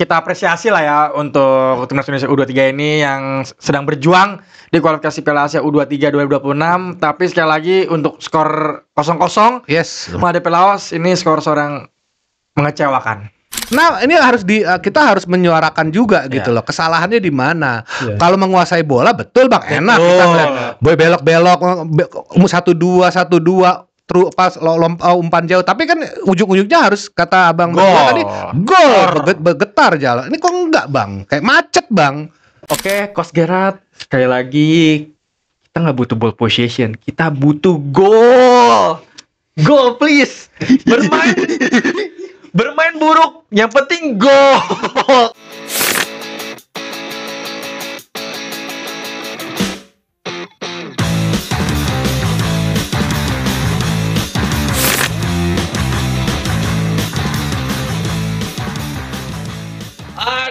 kita apresiasi lah ya untuk timnas Indonesia U23 ini yang sedang berjuang di kualifikasi Piala Asia U23 2026. Tapi sekali lagi untuk skor 0-0 menghadapi Laos ini skor yang mengecewakan. Nah, ini kita harus menyuarakan juga gitu loh. Kesalahannya di mana? Kalau menguasai bola betul Bang, enak kita ngeliat boy belok-belok 1-2 pas umpan jauh, tapi kan ujung-ujungnya harus kata Abang tadi gol bergetar jalan. Ini kok enggak Bang? Kayak macet Bang. Oke, Coach Gerard, sekali lagi kita nggak butuh ball possession, kita butuh gol. Gol please. Bermain buruk, yang penting gol.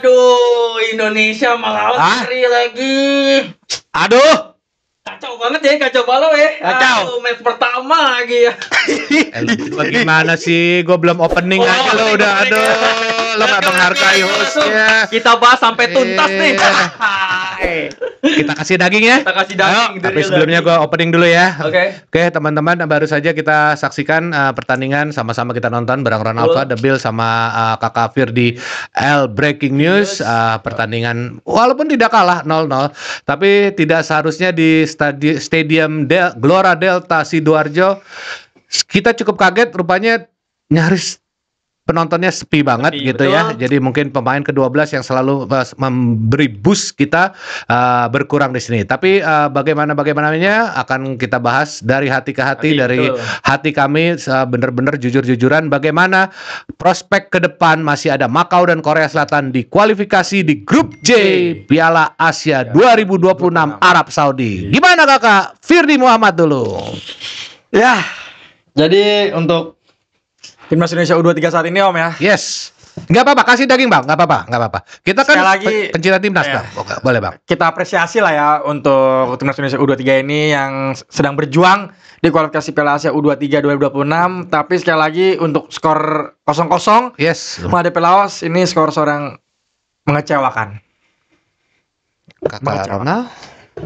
Aduh, Indonesia melawan hari lagi. Aduh, kacau banget ya, kacau balau ya. Kacau. Match pertama lagi ya. Bagaimana sih? Gue belum opening aja lo udah. Aduh, lo nggak menghargai hostnya. Kita bahas sampai tuntas nih. Kita kasih daging ya. Kita kasih daging. Tapi sebelumnya gue opening dulu ya. Oke, teman-teman, baru saja kita saksikan pertandingan, sama-sama kita nonton bareng Ron Alpha, The Bill sama Kakak Fir di L Breaking News. Pertandingan walaupun tidak kalah 0-0, tapi tidak seharusnya di Stadium Gelora Delta Sidoarjo. Kita cukup kaget, rupanya nyaris penontonnya sepi banget gitu betul. Ya. Jadi mungkin pemain ke-12 yang selalu memberi boost kita berkurang di sini. Tapi bagaimananya akan kita bahas dari hati ke hati, dari hati kami benar-benar jujur-jujuran bagaimana prospek ke depan. Masih ada Makau dan Korea Selatan di kualifikasi di grup J Piala Asia 2026 Arab Saudi. Gimana Kakak Firdi Muhammad dulu? Ya. Jadi untuk timnas Indonesia U23 saat ini Om ya. Yes. Nggak apa-apa, kasih daging Bang, nggak apa-apa. Kita kan lagi pencinta timnas Bang. Boleh Bang. Kita apresiasi lah ya untuk timnas Indonesia U23 ini yang sedang berjuang di kualifikasi Piala Asia U23 2026. Tapi sekali lagi untuk skor 0-0 menghadapi Laos ini skor yang mengecewakan. Kakak Ronald.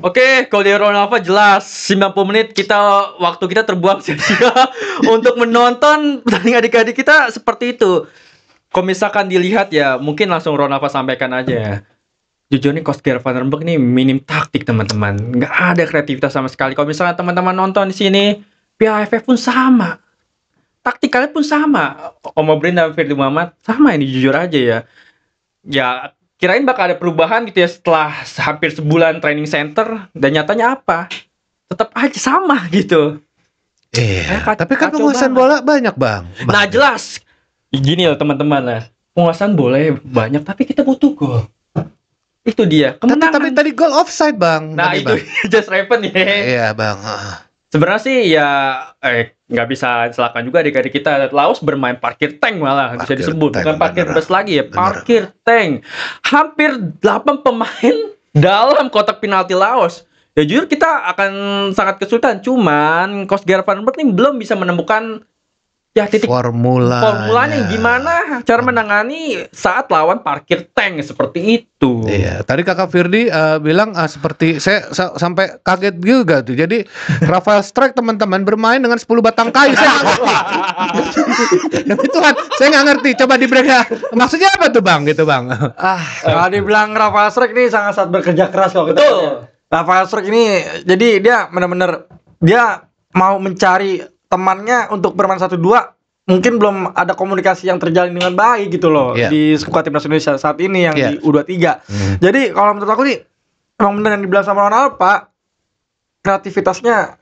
Oke, kalau di Ronaldo jelas 90 menit waktu kita terbuang sia-sia untuk menonton pertandingan adik-adik kita seperti itu. Kalau misalkan dilihat ya, mungkin langsung Ronaldo sampaikan aja ya. Jujur nih Coach Gerard Van den Berg nih minim taktik teman-teman. Nggak ada kreativitas sama sekali. Kalau misalnya teman-teman nonton di sini, Piala AFF pun sama. Taktik kalian pun sama. Om Obrin dan Firdi Muhammad sama ini jujur aja ya. Ya kirain bakal ada perubahan gitu ya setelah hampir sebulan training center, dan nyatanya apa? Tetap aja sama gitu. Tapi kan penguasaan bola banyak Bang. Nah jelas. Gini loh teman-teman lah. Penguasaan bola banyak tapi kita butuh gol. Itu dia. Kemenangan. Tapi tadi gol offside Bang. Nah itu just happen ya. Iya Bang. Sebenarnya sih ya nggak bisa disalahkan juga adik-adik kita. Laos bermain parkir tank malah bisa disebut, bukan parkir bus lagi ya, parkir tank. Hampir 8 pemain dalam kotak penalti Laos. Ya jujur kita akan sangat kesulitan. Cuman Coach Gerard Van den Berg ini belum bisa menemukan ya titik formulanya gimana cara menangani saat lawan parkir tank seperti itu. Iya, tadi Kakak Firdi bilang seperti saya sampai kaget juga tuh. Jadi Rafael Strike teman-teman bermain dengan 10 batang kayu. Saya Demi Tuhan, saya nggak ngerti. Coba di break ya. Maksudnya apa tuh Bang? Gitu Bang. Kalau dibilang Rafael Strike ini sangat bekerja keras kok. Betul. Rafael Strike ini jadi dia benar-benar dia mau mencari temannya untuk bermain 1-2, mungkin belum ada komunikasi yang terjalin dengan baik gitu loh di skuad timnas Indonesia saat ini yang di U23. Jadi kalau menurut aku nih emang benar yang dibilang sama Ronaldo Pak, kreativitasnya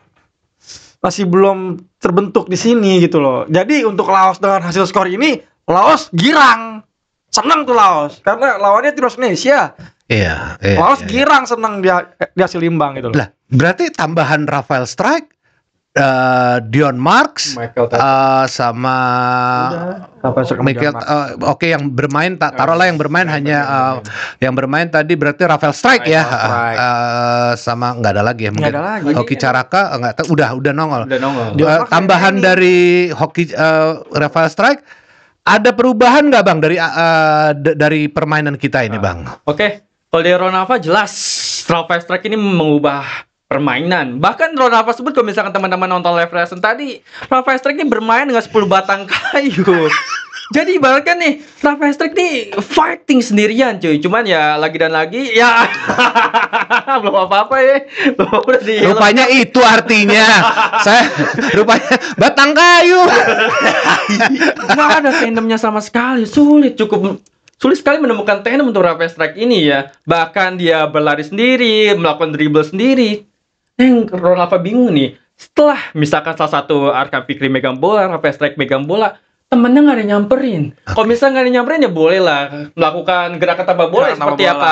masih belum terbentuk di sini gitu loh. Jadi untuk Laos dengan hasil skor ini, Laos girang. Senang tuh Laos karena lawannya timnas Indonesia. Laos girang senang dia hasil imbang gitu loh. Lah, berarti tambahan Rafael Strike, Dion Marks, sama Michael, yang bermain taruhlah yang bermain hanya yang bermain tadi berarti Rafael Strike ya, sama nggak ada lagi ya mungkin Hoki Caraka nggak tahu udah nongol. Tambahan dari Hoki Rafael Strike Ada perubahan nggak bang dari permainan kita ini bang? Oke, kalau dari Ronalva jelas Raw Fast Track ini mengubah permainan. Bahkan Ronalva sebut kalau misalkan teman-teman nonton live reaction tadi, Raw Fast Track ini bermain dengan 10 batang kayu. Jadi ibaratkan nih, Raw Fast Track nih fighting sendirian cuy. Cuman ya lagi dan lagi ya belum apa-apa ya. Udah di Rupanya itu artinya. Saya rupanya batang kayu. nggak ada tandemnya sama sekali. Sulit sekali menemukan tandem untuk Raw Fast Track ini ya. Bahkan dia berlari sendiri, melakukan dribble sendiri. Yang Ronaldo bingung nih. Setelah misalkan salah satu Arkan Fikri megang bola, Raw Fast Track megang bola, temennya nggak ada yang nyamperin. Kalau misalnya nggak ada yang nyamperin ya boleh lah melakukan gerakan tanpa bola Gerakan seperti tanpa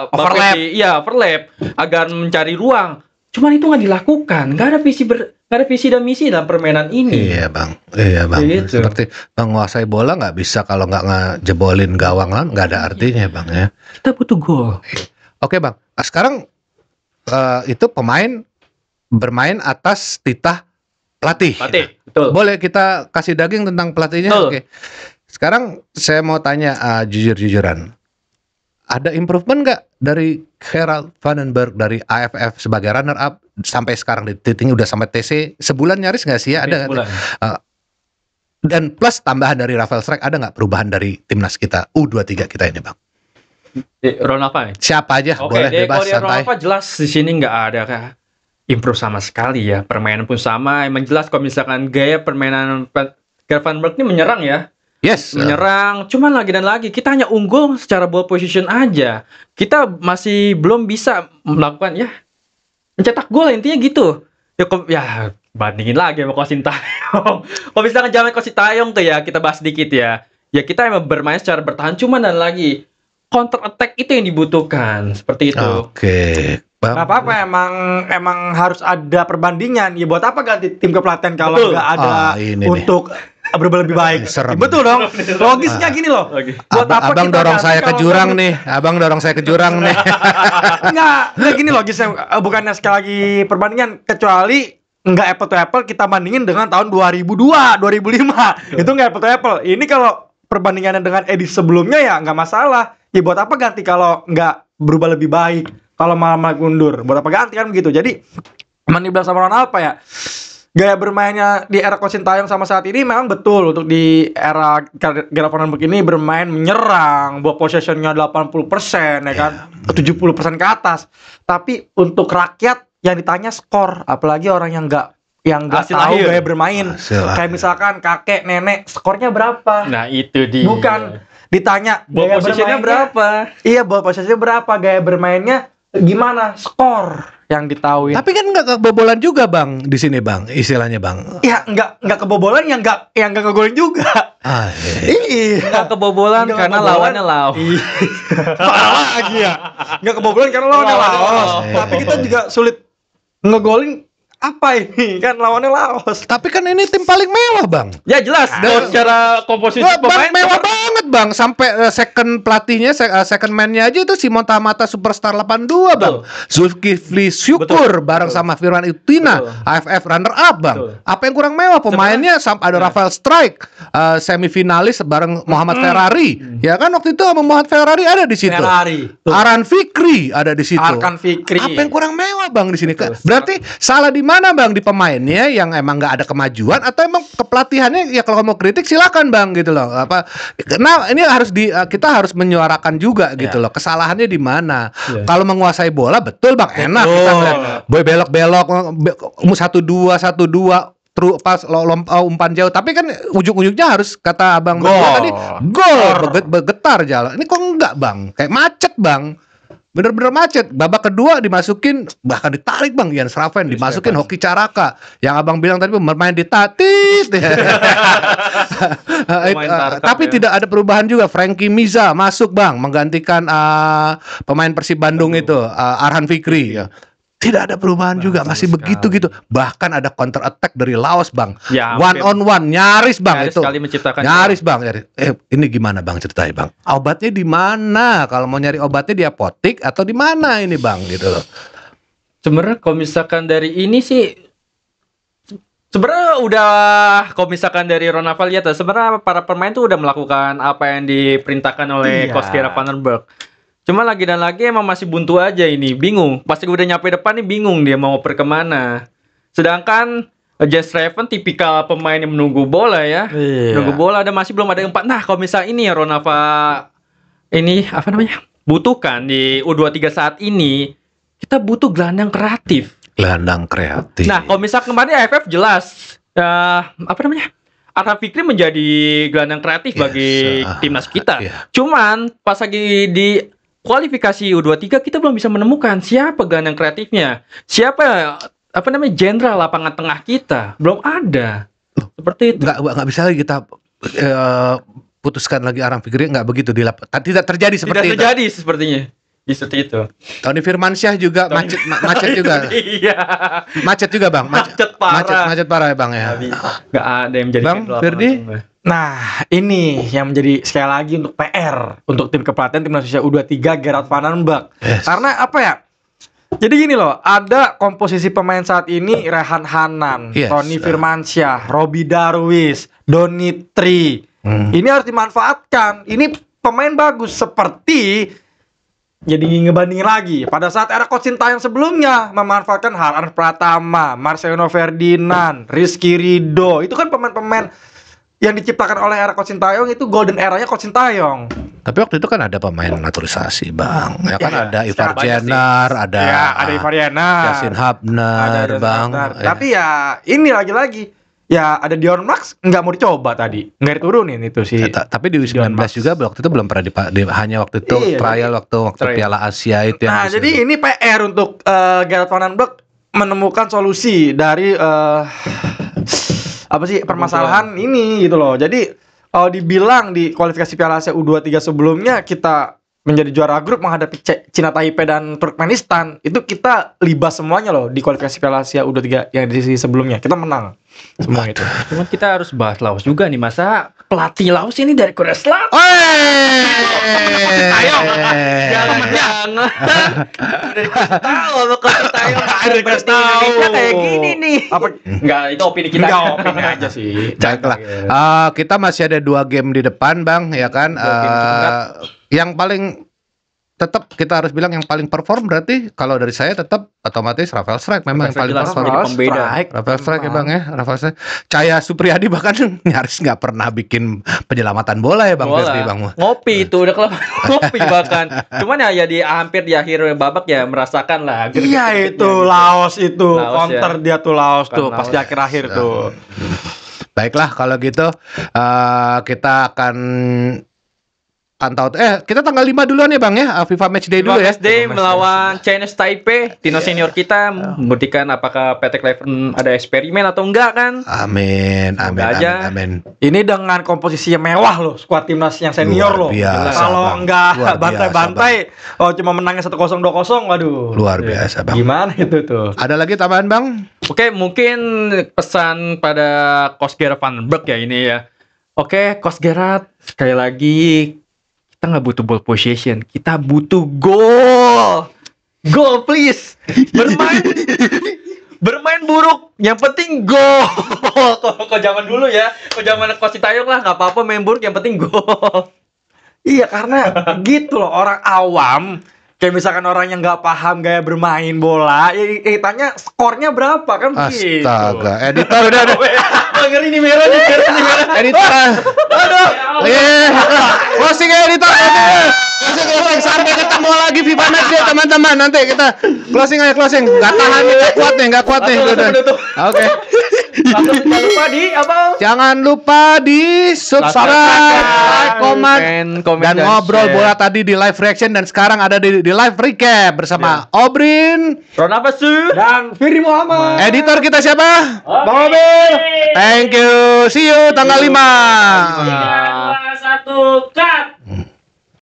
apa Overlap. Iya, overlap agar mencari ruang. Cuman itu nggak dilakukan. Nggak ada visi dan misi dalam permainan ini. Iya bang. Gitu. Seperti menguasai bola nggak bisa kalau nggak ngejebolin gawang lawan, nggak ada artinya bang ya. Kita butuh gol. Oke bang. Nah, sekarang itu pemain bermain atas titah pelatih. Betul. Boleh kita kasih daging tentang pelatihnya? Betul. Oke. Sekarang saya mau tanya jujur-jujuran. Ada improvement nggak dari Gerald Vandenberg dari AFF sebagai runner up sampai sekarang di titiknya udah sampai TC sebulan nyaris nggak sih ya? Ada nggak? Dan plus tambahan dari Rafael Strike ada nggak perubahan dari timnas kita U23 kita ini bang? Ronaldo. Siapa aja Oke, boleh bebas kalau santai. Ronaldo jelas di sini nggak ada improve sama sekali ya. Permainan pun sama. Emang jelas kalau misalkan gaya permainan Gerald Vandenberg ini menyerang ya. Yes. Menyerang, cuman lagi dan lagi kita hanya unggul secara ball position aja. Kita masih belum bisa melakukan ya mencetak gol intinya gitu. Ya bandingin lagi sama Coach Sintayong. Kalau misalkan zaman Coach Sintayong tuh ya kita bahas sedikit ya. Ya kita emang bermain secara bertahan cuman dan lagi counter attack itu yang dibutuhkan seperti itu. Oke. Bang. Gak apa-apa, emang harus ada perbandingan. Ya buat apa ganti tim kepelatihan kalau Betul. nggak ada Ini untuk berubah lebih baik. Serem. Betul dong. Logisnya gini loh. Oke. Buat apa Abang kita dorong ganti saya ke kalau jurang nih. Abang dorong saya ke jurang nih. Nggak gini logisnya. Bukannya sekali lagi perbandingan, kecuali nggak apple to apple kita bandingin dengan tahun 2002, 2005. Itu nggak apple to apple. Ini kalau perbandingannya dengan edisi sebelumnya ya nggak masalah. Ya buat apa ganti kalau nggak berubah lebih baik? Kalau malah mundur, buat apa ganti kan begitu. Jadi emang dibilang sama Ronaldo apa ya? Gaya bermainnya di era Coach Sintayong sama saat ini memang betul untuk di era Gerald Vandenberg ini bermain menyerang, ball possession-nya 80% ya kan, 70% ke atas. Tapi untuk rakyat yang ditanya skor, apalagi orang yang nggak Hasil tahu akhir. gaya bermain. Hasil Kayak akhir. misalkan kakek, nenek, skornya berapa? Nah, itu dia. Bukan ditanya ball gaya positionnya bermainnya berapa? Iya, ball possession berapa, gaya bermainnya gimana, skor yang ditahuin. Tapi kan nggak kebobolan juga bang di sini bang, istilahnya bang. Ya nggak kebobolan, yang nggak ngegolin juga. Ah, Iya. Nggak kebobolan Nggak karena kebobolan. lawannya Laos. Iya. Parah lagi ya. Nggak kebobolan karena lawannya Lawannya Laos. Laos. Tapi kita juga sulit ngegolin. Apa ini? Kan lawannya Laos. tapi kan ini tim paling mewah bang. Ya jelas, kalau secara komposisi Wah, bang, pemain mewah banget bang. Sampai second pelatihnya, second man-nya aja itu si Montamata Superstar 82 bang. Zulkifli Syukur bareng sama Firman Utina, Betul. AFF runner up bang. Betul. Apa yang kurang mewah? Pemainnya ada Rafael Strike, semifinalis bareng Muhammad Ferrari. Ya kan waktu itu sama Muhammad Ferrari ada di situ. Ferrari. Tuh. Aran Fikri ada di situ. Arkan Fikri. Apa yang kurang mewah bang di sini? Betul. Berarti salah di mana bang, di pemainnya yang emang nggak ada kemajuan atau emang kepelatihannya? Ya kalau mau kritik silakan bang gitu loh. Nah ini harus kita harus menyuarakan juga gitu loh. Kesalahannya di mana? Ya. Kalau menguasai bola betul bang, enak kita ngeliat boy belok-belok 1-2 pas umpan jauh, tapi kan ujung-ujungnya harus kata abang Gol. berdua tadi gol, bergetar jalan. Ini kok enggak bang, kayak macet bang. Bener-bener macet. Babak kedua dimasukin, bahkan ditarik bang Ian Sraven, dimasukin Hoki Caraka yang abang bilang tadi bermain di tatis. Tapi ya. tidak ada perubahan juga. Frankie Miza masuk bang, menggantikan pemain Persib Bandung itu Arhan Fikri. Tidak ada perubahan juga, masih begitu gitu. Bahkan ada counter attack dari Laos bang. Ya, One on one, nyaris bang Nyaris itu. sekali menciptakan Nyaris bang. Ini gimana bang ceritanya bang? Obatnya di mana? Kalau mau nyari obatnya di apotik atau di mana ini bang gitu loh? Sebenarnya kalau misalkan dari ini sih Sebenarnya udah, kalau misalkan dari Ronaldo lihat ya, sebenarnya para pemain tuh udah melakukan apa yang diperintahkan oleh Iya. Coach Gerard Van den Berg. Cuma lagi dan lagi emang masih buntu aja ini, bingung. Pasti udah nyampe depan nih bingung dia mau oper kemana. Sedangkan Jens Raven tipikal pemain yang menunggu bola ya. Iya. Menunggu bola, ada masih belum ada empat. Nah, kalau misalnya ini ya Ronaldo ini apa namanya? Butuhkan di U23 saat ini, kita butuh gelandang kreatif. Gelandang kreatif. Nah, kalau misal kemarin AFF jelas apa namanya? Arham Fikri menjadi gelandang kreatif Yes, bagi timnas kita. iya. Cuman pas lagi di kualifikasi U23 kita belum bisa menemukan siapa gelandang kreatifnya. Siapa apa namanya jenderal lapangan tengah kita? Belum ada. Seperti itu. nggak bisa lagi kita putuskan lagi Arham Fikri, nggak begitu tidak terjadi Tidak seperti itu. terjadi sepertinya. Seperti itu. Tony Firmansyah juga macet juga. Iya. Macet juga, Bang. Macet parah. Macet parah ya, Bang ya. Nggak ada yang menjadi Bang, jenderal Firdi? lapangan tengah. Nah, ini yang menjadi sekali lagi untuk PR untuk tim kepelatihan timnas Indonesia U23 Gerard Van den Berg. Yes. Karena apa ya? Jadi gini loh, ada komposisi pemain saat ini Rehan Hanan, Yes. Tony Firmansyah, Robi Darwis, Donitri. Ini harus dimanfaatkan. Ini pemain bagus seperti jadi ngebandingin lagi pada saat era Coach Sintayong sebelumnya memanfaatkan Harhan Pratama, Marcelino Ferdinand, Rizky Ridho. Itu kan pemain-pemain yang diciptakan oleh era Coach Sintayong, itu golden eranya Coach Sintayong. Tapi waktu itu kan ada pemain naturalisasi, Bang. Ya kan Ya, ada Ivar banyak sih. Jenner, ada Ya, ada Ivar Yenar, Yasin Habner, ada Bang. Yenar. Ya. Tapi ya ini lagi-lagi ya ada Dion Max nggak mau dicoba tadi, nggak diturunin itu sih. Tapi di U19 Dion Max. juga waktu itu belum pernah hanya waktu itu Iya, trial waktu trial. Piala Asia itu yang Nah, disuruh. jadi ini PR untuk Gerard Van den Berg menemukan solusi dari apa sih permasalahan ini gitu loh. Jadi kalau dibilang di kualifikasi Piala Asia U23 sebelumnya kita menjadi juara grup menghadapi Cina Taipei dan Turkmenistan, itu kita libas semuanya loh di kualifikasi Piala Asia U23 yang di sisi sebelumnya. Kita menang semua itu. Cuman kita harus bahas Laos juga nih, masa pelatih Laos ini dari Korea Selatan. Sintayong. Jangan. Tahu apa Coach Sintayong dari Indonesia kayak gini nih. Apa Enggak, itu opini kita. enggak opini aja sih. Baiklah. Kita masih ada 2 game di depan, Bang, ya kan? Dua game cukup berat. Yang paling tetap kita harus bilang yang paling perform berarti kalau dari saya tetap otomatis Rafael Strike memang yang paling Jelas perform. menjadi pembeda. Rafael Strike ya, Bang ya. Rafael Strike. Cahaya Supriyadi bahkan nyaris nggak pernah bikin penyelamatan bola ya, Bang Bola. Ferdi, Bang. Ngopi itu udah kelamaan ngopi bahkan. Cuman ya di hampir di akhir babak ya merasakan lah. Iya gerget-gergetnya itu gitu. Laos itu Laos, counter ya. dia tuh Laos tuh Bukan pas Laos. di akhir-akhir tuh. Baiklah kalau gitu kita akan pantau kita tanggal 5 duluan ya, Bang ya. FIFA Matchday dulu ya. Day melawan Chinese Taipei, Tino senior kita membuktikan apakah Patrick Kluivert ada eksperimen atau enggak kan? Amin, amin, Semoga aja. amin. Ini dengan komposisi yang mewah loh skuad timnas yang senior Luar loh. biasa, Kalau Bang. enggak Luar biasa, bantai-bantai, oh cuma menangnya 1-0 2-0, waduh. Luar biasa, Bang. Gimana itu tuh? Ada lagi tambahan, Bang? Oke, mungkin pesan pada Coach Gerard Van den Berg ya ini ya. Oke, Coach Gerard, sekali lagi kita nggak butuh ball possession, kita butuh gol. Gol please. Bermain buruk, yang penting gol. Kok zaman dulu ya, kok zaman Coach Sintayong lah nggak apa-apa main buruk, yang penting gol. Iya karena gitu loh orang awam. Kayak misalkan orang yang nggak paham gaya bermain bola, ya tanya skornya berapa kan begitu. Astaga, editor udah. Ngeri nih merah nih, Editor. Aduh. Closing ya, editor. Closing sampai ketemu lagi FIFA Matchday teman-teman. Nanti kita closing aja closing. Enggak tahan nih, enggak kuat nih. Udah. Oke. Langsung jangan lupa di apa? Jangan lupa di subscribe, komen, dan ngobrol share. bola tadi di live reaction dan sekarang ada di live recap bersama Obrin, Ron apa sih? Dan Firdi Muhammad. editor kita siapa? Bang Obel. Thank you. See you tanggal 5. 3, 2, 1, cut!